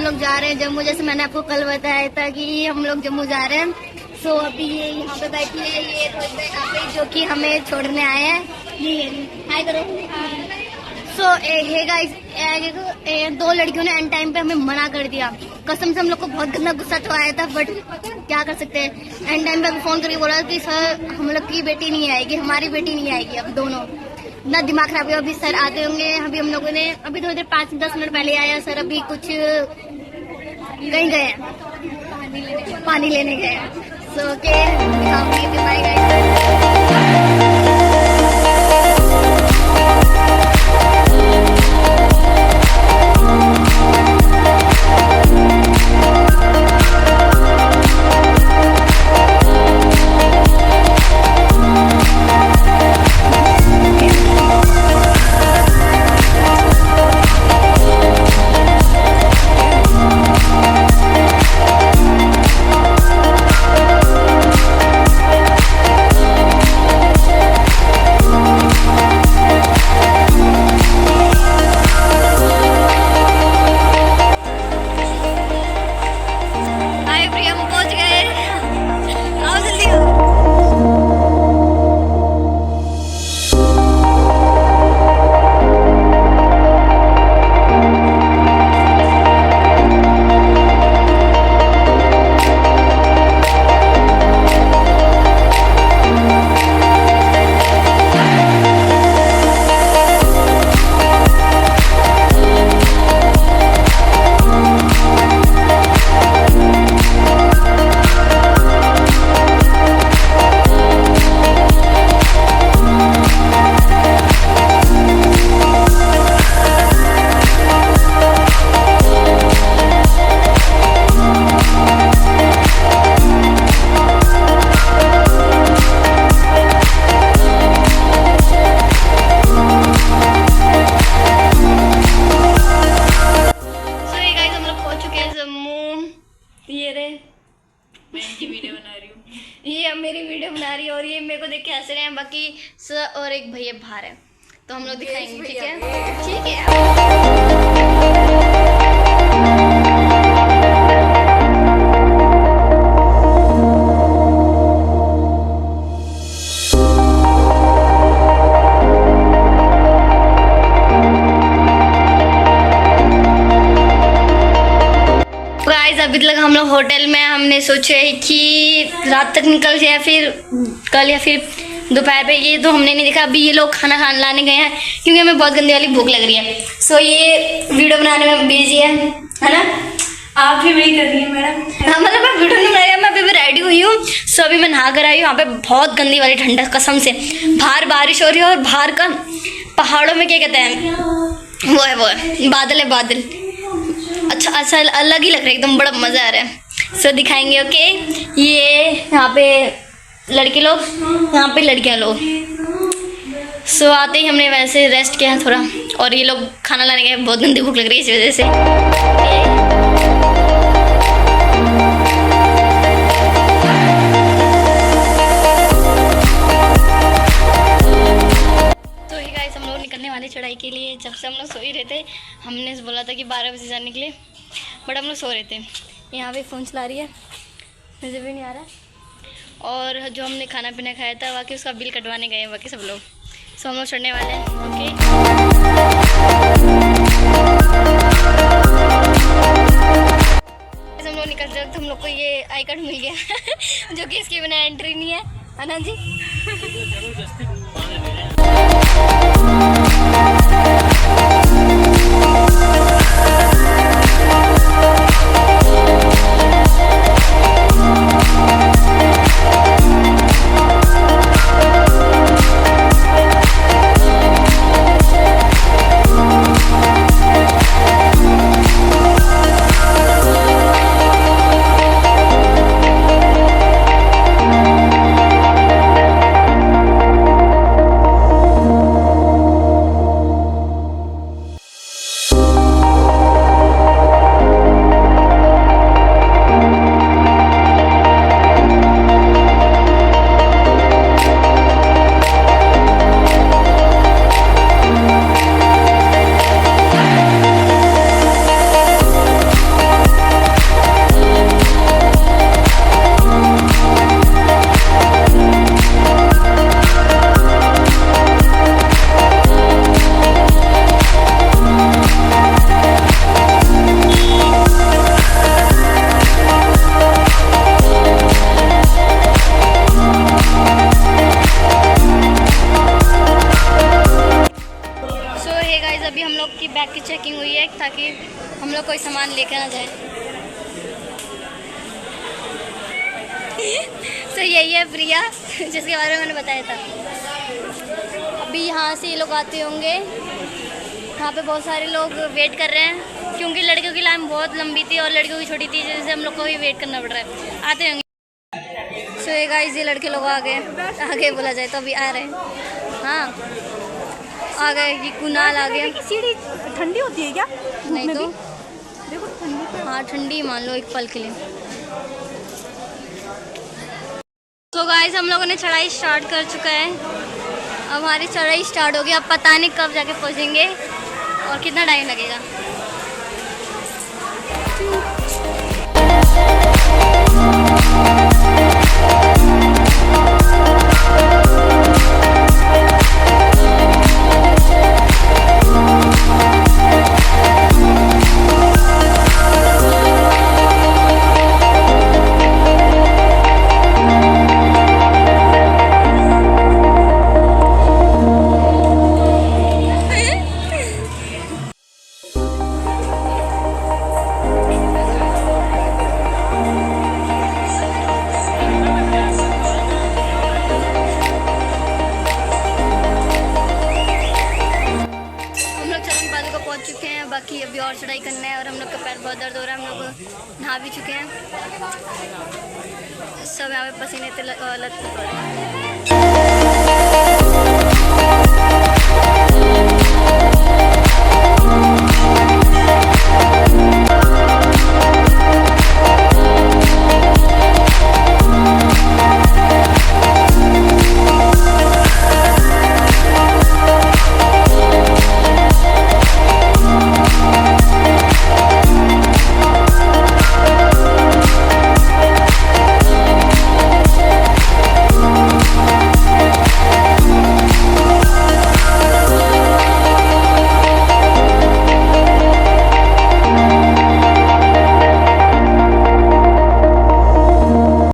लोग जा रहे हैं जम्मू। जैसे मैंने आपको कल बताया था कि हम लोग जम्मू जा रहे हैं। सो अभी ये यहाँ पे बैठी है, ये यहाँ पे जो कि हमें छोड़ने आए हैं। ये हाय करो। सो हे गाइस, दो लड़कियों ने एंड टाइम पे हमें मना कर दिया। कसम से हम लोग को बहुत गंदा गुस्सा तो आया था, बट क्या कर सकते हैं। एंड टाइम पे फोन करके बोला कि सर हम लोग की बेटी नहीं आएगी, हमारी बेटी नहीं आएगी। अब दोनों इतना दिमाग खराब है। अभी सर आते होंगे। अभी हम लोगों ने अभी थोड़ी देर 5-10 मिनट पहले आया सर। अभी कुछ कहीं गए हैं, पानी लेने गए हैं। So okay, bye guys. ये मेरी वीडियो बना रही है और ये मेरे को देख के हंस रहे हैं। बाकी सर और एक भैया बाहर है, तो हम लोग दिखाएंगे। ठीक है, ठीक है। अभी तक हम लोग होटल में हमने सोचा है कि रात तक निकल जाए, फिर कल या फिर दोपहर पे। ये तो हमने नहीं देखा। अभी ये लोग खाना लाने गए हैं क्योंकि हमें बहुत गंदी वाली भूख लग रही है। सो ये वीडियो बनाने में बिजी है ना? आप भी वही कर रही है मैडम? हाँ, मतलब मैं वीडियो नहीं बना रही, मैं अभी भी रेडी हुई हूँ। सो अभी मैं नहा कर आई हूँ। यहाँ पे बहुत गंदी वाली ठंडा, कसम से। बाहर बारिश हो रही है और बाहर का पहाड़ों में क्या कहते हैं, वो है बादल है, बादल। अच्छा अलग ही लग रहा है, एकदम बड़ा मज़ा आ रहा है। सो दिखाएंगे। ओके, ये यहाँ पे लड़के लोग, यहाँ पे लड़कियाँ लोग। सो आते ही हमने वैसे रेस्ट किया थोड़ा, और ये लोग खाना लाने गए। बहुत गंदी भूख लग रही है इस वजह से। वाली चढ़ाई के लिए जब से हम लोग सो ही रहे थे। हमने बोला था कि 12 बजे जाने के लिए, बट हम लोग सो रहे थे। यहाँ पे फ़ोन चला रही है, मुझे भी नहीं आ रहा। और जो हमने खाना पीना खाया था बाकी उसका बिल कटवाने गए हैं बाकी सब लोग। सो हम लोग चढ़ने वाले हैं। ओके, हम लोग निकलते वक्त हम लोग को ये आई कार्ड मिल गया जो कि इसके बिना एंट्री नहीं है ना जी? यही है प्रिया जिसके बारे में मैंने बताया था। अभी यहाँ से ये लोग आते होंगे। यहाँ पे बहुत सारे लोग वेट कर रहे हैं क्योंकि लड़कियों की लाइन बहुत लंबी थी और लड़कियों की छोटी थी, जैसे हम लोग को भी वेट करना पड़ रहा है। आते होंगे। सो ये गाइस ये लड़के लोग आ गए, आगे बोला जाए तो अभी आ रहे हैं। हाँ आ गए, ये कुणाल आ गया। सीढ़ी ठंडी होती है क्या? नहीं तो देखो ठंडी। हाँ ठंडी मान लो एक पल के लिए। तो गाइस हम लोगों ने चढ़ाई स्टार्ट कर चुका है। अब हमारी चढ़ाई स्टार्ट होगी। अब पता नहीं कब जाके पहुंचेंगे और कितना टाइम लगेगा। पहुंच चुके हैं, बाकी अभी और चढ़ाई करना है और हम लोग का पैर बहुत दर्द हो रहा है। हम लोग नहा भी चुके हैं, सब यहाँ पे पसीने लत पड़ रहे हैं।